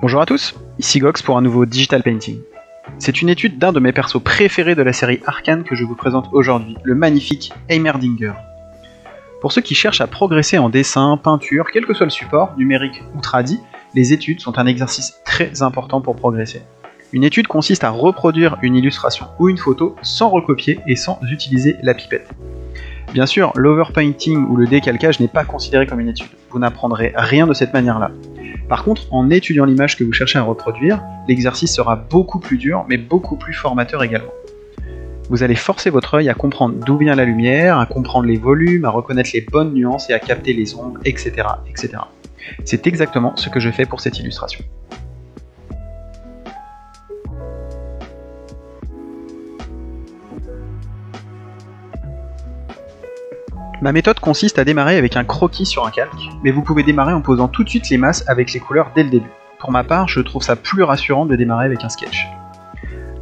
Bonjour à tous, ici Gox pour un nouveau Digital Painting. C'est une étude d'un de mes persos préférés de la série Arcane que je vous présente aujourd'hui, le magnifique Heimerdinger. Pour ceux qui cherchent à progresser en dessin, peinture, quel que soit le support, numérique ou tradi, les études sont un exercice très important pour progresser. Une étude consiste à reproduire une illustration ou une photo sans recopier et sans utiliser la pipette. Bien sûr, l'overpainting ou le décalcage n'est pas considéré comme une étude. Vous n'apprendrez rien de cette manière-là. Par contre, en étudiant l'image que vous cherchez à reproduire, l'exercice sera beaucoup plus dur, mais beaucoup plus formateur également. Vous allez forcer votre œil à comprendre d'où vient la lumière, à comprendre les volumes, à reconnaître les bonnes nuances et à capter les ombres, etc. etc. C'est exactement ce que je fais pour cette illustration. Ma méthode consiste à démarrer avec un croquis sur un calque, mais vous pouvez démarrer en posant tout de suite les masses avec les couleurs dès le début. Pour ma part, je trouve ça plus rassurant de démarrer avec un sketch.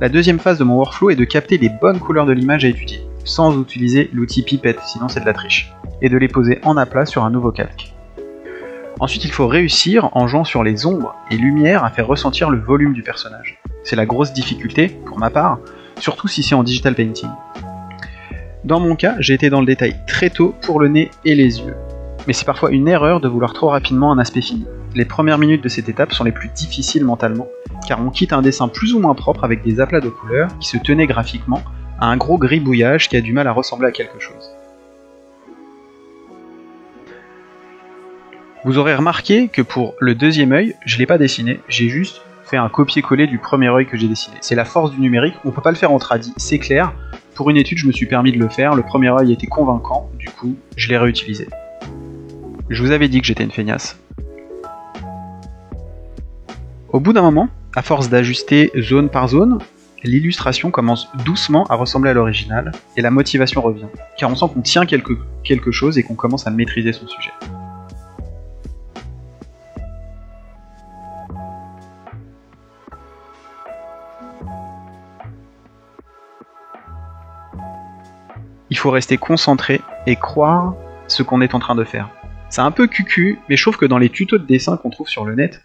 La deuxième phase de mon workflow est de capter les bonnes couleurs de l'image à étudier, sans utiliser l'outil pipette, sinon c'est de la triche, et de les poser en aplat sur un nouveau calque. Ensuite, il faut réussir, en jouant sur les ombres et lumières, à faire ressentir le volume du personnage. C'est la grosse difficulté, pour ma part, surtout si c'est en digital painting. Dans mon cas, j'ai été dans le détail très tôt pour le nez et les yeux. Mais c'est parfois une erreur de vouloir trop rapidement un aspect fini. Les premières minutes de cette étape sont les plus difficiles mentalement, car on quitte un dessin plus ou moins propre avec des aplats de couleurs qui se tenaient graphiquement à un gros gribouillage qui a du mal à ressembler à quelque chose. Vous aurez remarqué que pour le deuxième œil, je ne l'ai pas dessiné, j'ai juste fait un copier-coller du premier œil que j'ai dessiné. C'est la force du numérique, on ne peut pas le faire en tradi, c'est clair. Pour une étude, je me suis permis de le faire, le premier œil était convaincant, du coup, je l'ai réutilisé. Je vous avais dit que j'étais une feignasse. Au bout d'un moment, à force d'ajuster zone par zone, l'illustration commence doucement à ressembler à l'original, et la motivation revient, car on sent qu'on tient quelque chose et qu'on commence à maîtriser son sujet. Il faut rester concentré et croire ce qu'on est en train de faire. C'est un peu cucu, mais je trouve que dans les tutos de dessin qu'on trouve sur le net,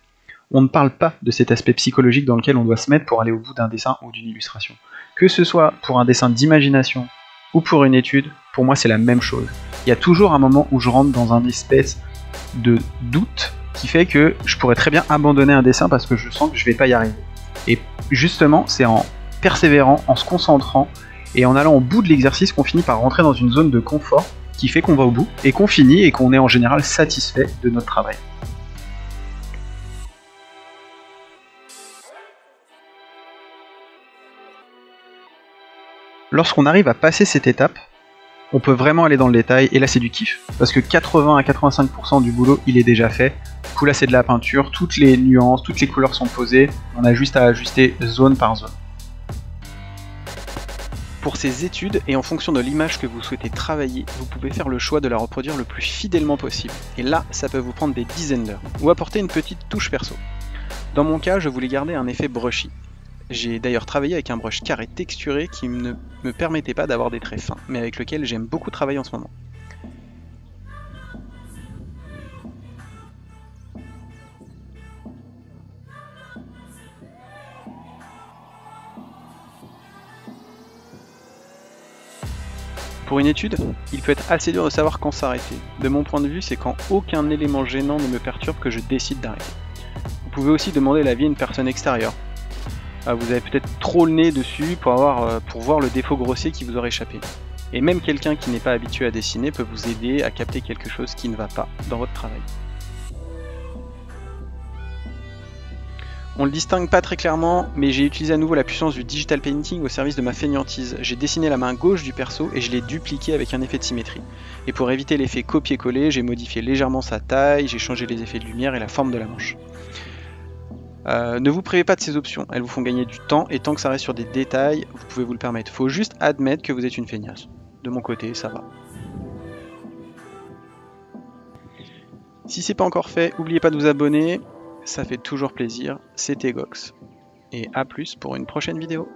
on ne parle pas de cet aspect psychologique dans lequel on doit se mettre pour aller au bout d'un dessin ou d'une illustration. Que ce soit pour un dessin d'imagination ou pour une étude, pour moi c'est la même chose. Il y a toujours un moment où je rentre dans un espèce de doute qui fait que je pourrais très bien abandonner un dessin parce que je sens que je vais pas y arriver. Et justement, c'est en persévérant, en se concentrant, et en allant au bout de l'exercice qu'on finit par rentrer dans une zone de confort qui fait qu'on va au bout et qu'on finit et qu'on est en général satisfait de notre travail. Lorsqu'on arrive à passer cette étape, on peut vraiment aller dans le détail et là c'est du kiff. Parce que 80 à 85% du boulot il est déjà fait. Du coup là c'est de la peinture, toutes les nuances, toutes les couleurs sont posées, on a juste à ajuster zone par zone. Pour ces études, et en fonction de l'image que vous souhaitez travailler, vous pouvez faire le choix de la reproduire le plus fidèlement possible. Et là, ça peut vous prendre des dizaines d'heures. Ou apporter une petite touche perso. Dans mon cas, je voulais garder un effet brushy. J'ai d'ailleurs travaillé avec un brush carré texturé qui ne me permettait pas d'avoir des traits fins, mais avec lequel j'aime beaucoup travailler en ce moment. Pour une étude, il peut être assez dur de savoir quand s'arrêter. De mon point de vue, c'est quand aucun élément gênant ne me perturbe que je décide d'arrêter. Vous pouvez aussi demander l'avis à une personne extérieure. Vous avez peut-être trop le nez dessus pour voir le défaut grossier qui vous aurait échappé. Et même quelqu'un qui n'est pas habitué à dessiner peut vous aider à capter quelque chose qui ne va pas dans votre travail. On le distingue pas très clairement, mais j'ai utilisé à nouveau la puissance du digital painting au service de ma fainéantise. J'ai dessiné la main gauche du perso et je l'ai dupliqué avec un effet de symétrie. Et pour éviter l'effet copier-coller, j'ai modifié légèrement sa taille, j'ai changé les effets de lumière et la forme de la manche. Ne vous privez pas de ces options, elles vous font gagner du temps et tant que ça reste sur des détails, vous pouvez vous le permettre. Faut juste admettre que vous êtes une feignasse. De mon côté, ça va. Si c'est pas encore fait, n'oubliez pas de vous abonner. Ça fait toujours plaisir, c'était Gox. Et à plus pour une prochaine vidéo.